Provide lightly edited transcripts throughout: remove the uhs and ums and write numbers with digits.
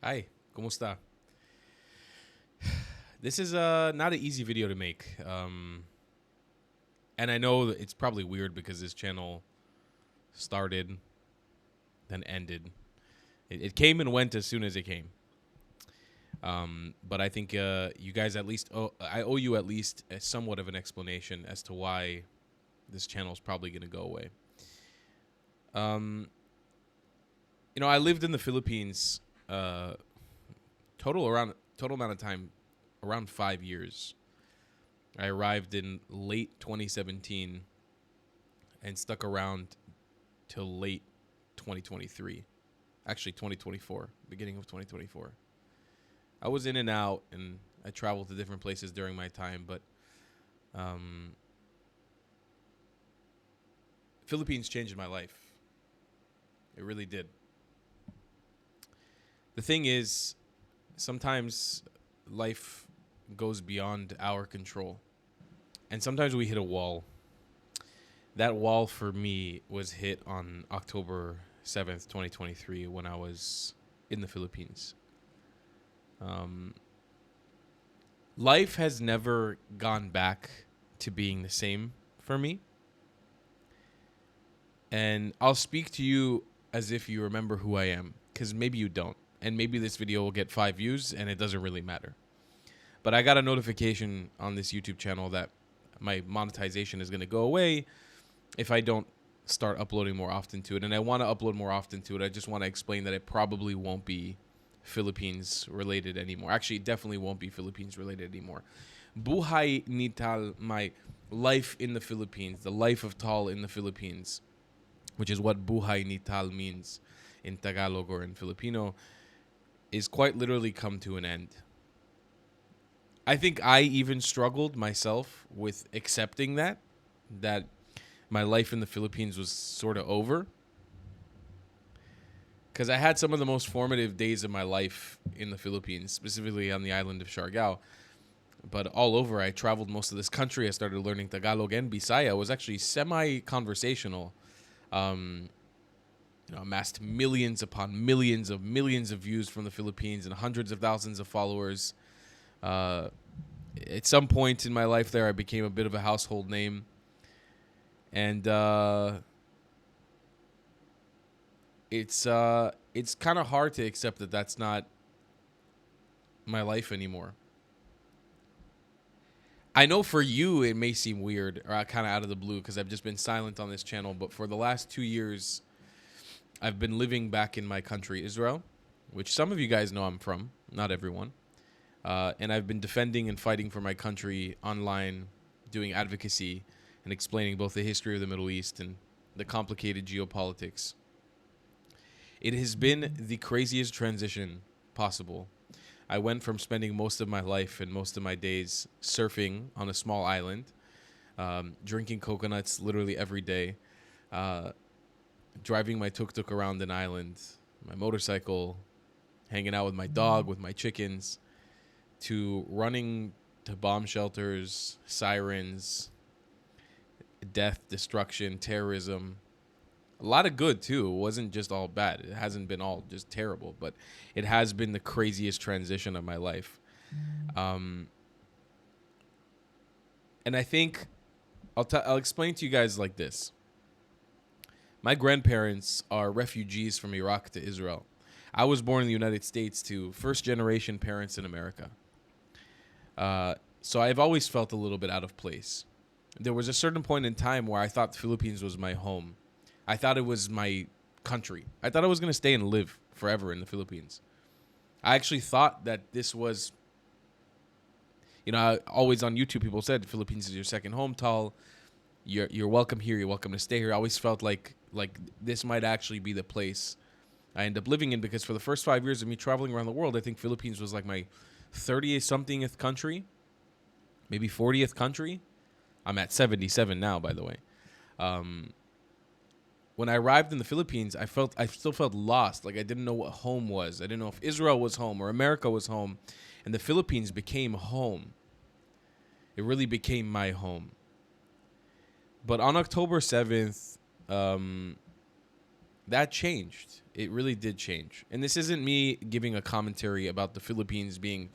Hi, ¿cómo está? This is not an easy video to make. And I know that it's probably weird because this channel started, then ended. It came and went as soon as it came. But I think you guys at least, I owe you at least somewhat of an explanation as to why this channel is probably going to go away. Um, I lived in the Philippines total amount of time, around 5 years. I arrived in late 2017 and stuck around till late 2023. Actually, 2024, beginning of 2024. I was in and out, and I traveled to different places during my time, but um, Philippines changed my life. It really did. The thing is, sometimes life goes beyond our control, and sometimes we hit a wall. That wall for me was hit on October 7th, 2023, when I was in the Philippines. Um, Life has never gone back to being the same for me. And I'll speak to you as if you remember who I am, because maybe you don't. And maybe this video will get 5 views and it doesn't really matter. But I got a notification on this YouTube channel that my monetization is going to go away if I don't start uploading more often to it. And I want to upload more often to it. I just want to explain that it probably won't be Philippines related anymore. Actually, it definitely won't be Philippines related anymore. Buhay ni Tal, my life in the Philippines, the life of Tal in the Philippines, which is what Buhay ni Tal means in Tagalog or in Filipino, is quite literally come to an end. I think I even struggled myself with accepting that my life in the Philippines was sort of over. Because I had some of the most formative days of my life in the Philippines, specifically on the island of Siargao. But all over, I traveled most of this country. I started learning Tagalog and Bisaya. It was actually semi-conversational. Amassed millions upon millions of views from the Philippines and hundreds of thousands of followers. At some point in my life there, I became a bit of a household name. And it's kind of hard to accept that that's not my life anymore. I know for you it may seem weird or kind of out of the blue because I've just been silent on this channel, but for the last 2 years, I've been living back in my country, Israel, which some of you guys know I'm from, not everyone. And I've been defending and fighting for my country online, doing advocacy and explaining both the history of the Middle East and the complicated geopolitics. It has been the craziest transition possible. I went from spending most of my life and most of my days surfing on a small island, drinking coconuts literally every day, driving my tuk-tuk around an island, my motorcycle, hanging out with my dog, with my chickens, to running to bomb shelters, sirens, death, destruction, terrorism. A lot of good, too. It wasn't just all bad. It hasn't been all just terrible, but it has been the craziest transition of my life. And I think I'll explain to you guys like this. My grandparents are refugees from Iraq to Israel. I was born in the United States to first-generation parents in America. So I've always felt a little bit out of place. There was a certain point in time where I thought the Philippines was my home. I thought it was my country. I thought I was going to stay and live forever in the Philippines. I actually thought that this was, always on YouTube people said the Philippines is your second home, Tal. You're welcome here. You're welcome to stay here. I always felt like this might actually be the place I end up living in, because for the first 5 years of me traveling around the world, I think Philippines was like my 30th-somethingth country, maybe 40th country. I'm at 77 now, by the way. When I arrived in the Philippines, I still felt lost. Like I didn't know what home was. I didn't know if Israel was home or America was home. And the Philippines became home. It really became my home. But on October 7th, that changed. It really did change. And this isn't me giving a commentary about the Philippines being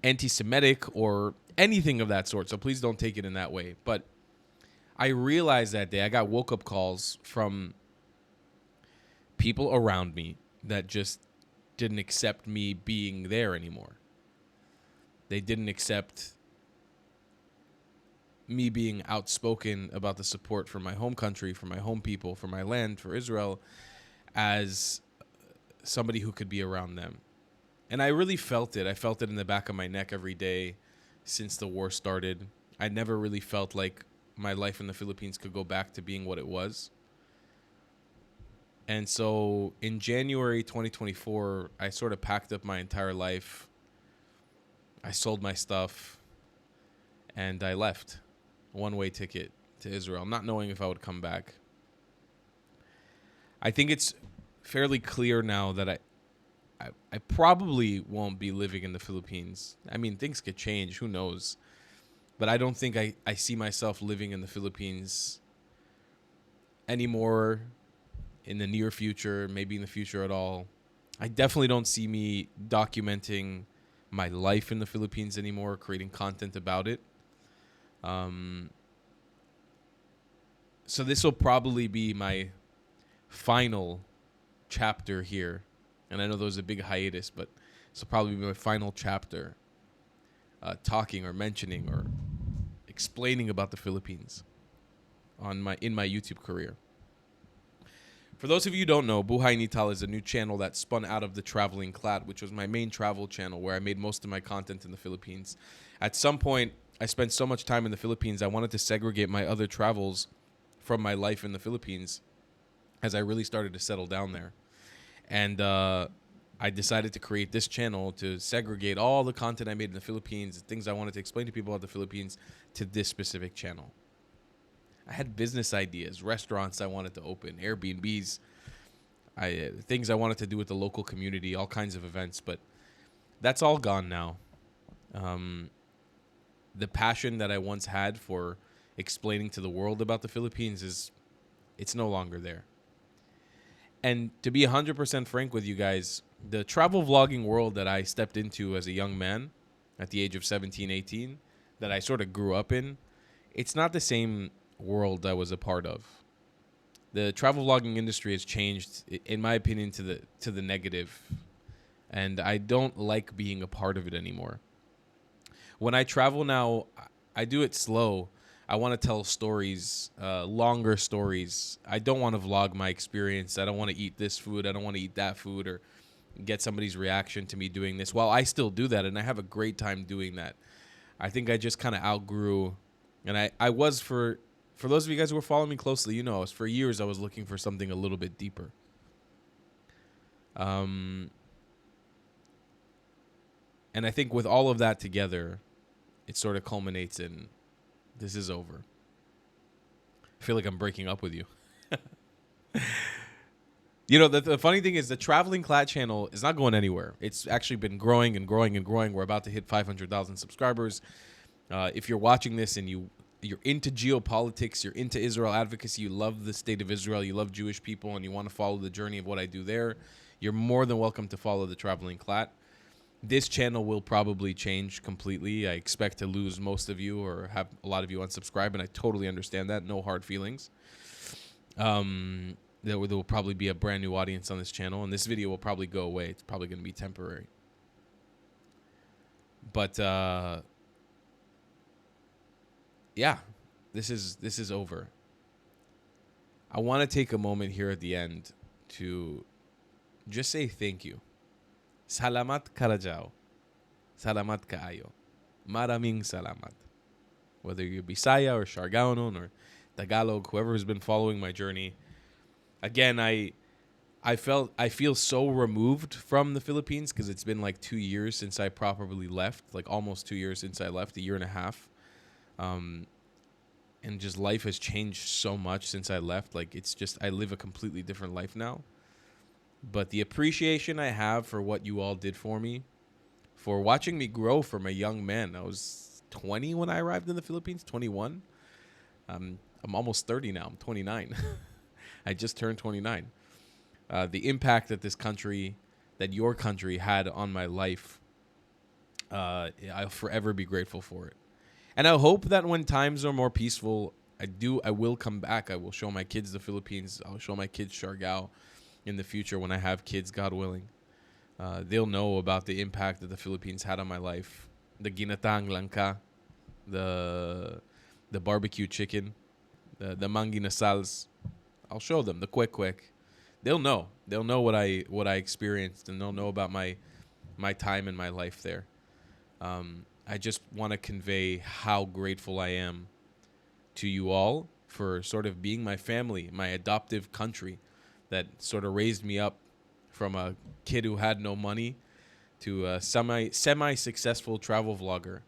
anti-Semitic or anything of that sort. So please don't take it in that way. But I realized that day I got woke-up calls from people around me that just didn't accept me being there anymore. They didn't accept me being outspoken about the support for my home country, for my home people, for my land, for Israel, as somebody who could be around them. And I really felt it. I felt it in the back of my neck every day since the war started. I never really felt like my life in the Philippines could go back to being what it was. And so in January 2024, I sort of packed up my entire life. I sold my stuff and I left. One-way ticket to Israel, not knowing if I would come back. I think it's fairly clear now that I probably won't be living in the Philippines. I mean, things could change. Who knows? But I don't think I see myself living in the Philippines anymore in the near future, maybe in the future at all. I definitely don't see me documenting my life in the Philippines anymore, creating content about it. So this will probably be my final chapter here. And I know there was a big hiatus, but this will probably be my final chapter talking or mentioning or explaining about the Philippines in my YouTube career. For those of you who don't know, Buhay Nital is a new channel that spun out of the Traveling Clat, which was my main travel channel where I made most of my content in the Philippines. At some point, I spent so much time in the Philippines, I wanted to segregate my other travels from my life in the Philippines as I really started to settle down there. And I decided to create this channel to segregate all the content I made in the Philippines, things I wanted to explain to people about the Philippines, to this specific channel. I had business ideas, restaurants I wanted to open, Airbnbs, things I wanted to do with the local community, all kinds of events, but that's all gone now. The passion that I once had for explaining to the world about the Philippines it's no longer there. And to be 100% frank with you guys, the travel vlogging world that I stepped into as a young man at the age of 17, 18, that I sort of grew up in, it's not the same world I was a part of. The travel vlogging industry has changed, in my opinion, to the negative, and I don't like being a part of it anymore. When I travel now, I do it slow. I want to tell stories, longer stories. I don't want to vlog my experience. I don't want to eat this food. I don't want to eat that food or get somebody's reaction to me doing this. While I still do that, and I have a great time doing that. I think I just kind of outgrew, and I was for those of you guys who were following me closely, you know, for years I was looking for something a little bit deeper. And I think with all of that together, it sort of culminates in this is over. I feel like I'm breaking up with you. You know, the funny thing is the Traveling Clat channel is not going anywhere. It's actually been growing and growing and growing. We're about to hit 500,000 subscribers. If you're watching this and you're into geopolitics, you're into Israel advocacy, you love the state of Israel, you love Jewish people, and you want to follow the journey of what I do there, you're more than welcome to follow the Traveling Clat. This channel will probably change completely. I expect to lose most of you or have a lot of you unsubscribe, and I totally understand that. No hard feelings. There will probably be a brand new audience on this channel, and this video will probably go away. It's probably going to be temporary. But yeah, this is over. I want to take a moment here at the end to just say thank you. Salamat Karajao. Salamat kaayo. Maraming salamat. Whether you're Bisaya or Siargaonon or Tagalog, whoever has been following my journey. Again, I feel so removed from the Philippines because it's been like 2 years since I properly left, like almost 2 years since I left, a year and a half. And just life has changed so much since I left. Like it's just, I live a completely different life now. But the appreciation I have for what you all did for me, for watching me grow from a young man. I was 20 when I arrived in the Philippines, 21. I'm almost 30 now. I'm 29. I just turned 29. the impact that that your country had on my life. I'll forever be grateful for it. And I hope that when times are more peaceful, I will come back. I will show my kids the Philippines. I'll show my kids Siargao in the future when I have kids, God willing. They'll know about the impact that the Philippines had on my life. The ginatang langka, the barbecue chicken, the manginasals. I'll show them the kwek. They'll know. They'll know what I experienced, and they'll know about my time and my life there. I just want to convey how grateful I am to you all for sort of being my family, my adoptive country that sort of raised me up from a kid who had no money to a semi successful travel vlogger,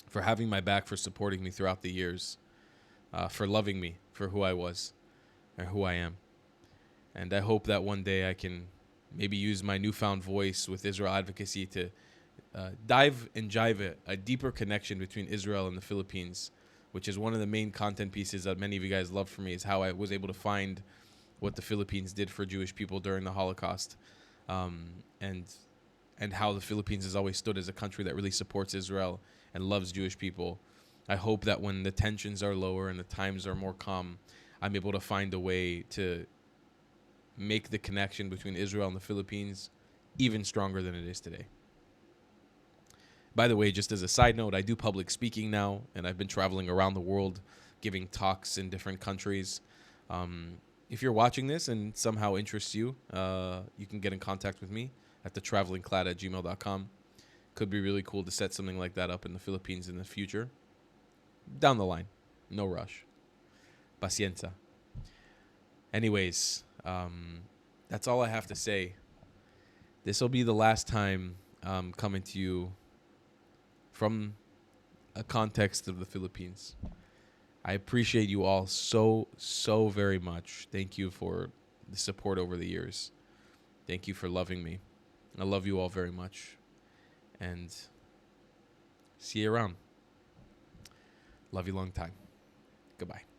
for having my back, for supporting me throughout the years, for loving me for who I was and who I am. And I hope that one day I can maybe use my newfound voice with Israel advocacy to dive and jive a deeper connection between Israel and the Philippines, which is one of the main content pieces that many of you guys love for me, is how I was able to find what the Philippines did for Jewish people during the Holocaust, and how the Philippines has always stood as a country that really supports Israel and loves Jewish people. I hope that when the tensions are lower and the times are more calm, I'm able to find a way to make the connection between Israel and the Philippines even stronger than it is today. By the way, just as a side note, I do public speaking now, and I've been traveling around the world giving talks in different countries. If you're watching this and somehow interests you, you can get in contact with me at thetravelingclad@gmail.com. Could be really cool to set something like that up in the Philippines in the future. Down the line. No rush. Pacienza. Anyways, that's all I have to say. This will be the last time coming to you from a context of the Philippines. I appreciate you all so very much. Thank you for the support over the years. Thank you for loving me. I love you all very much. And see you around. Love you long time. Goodbye.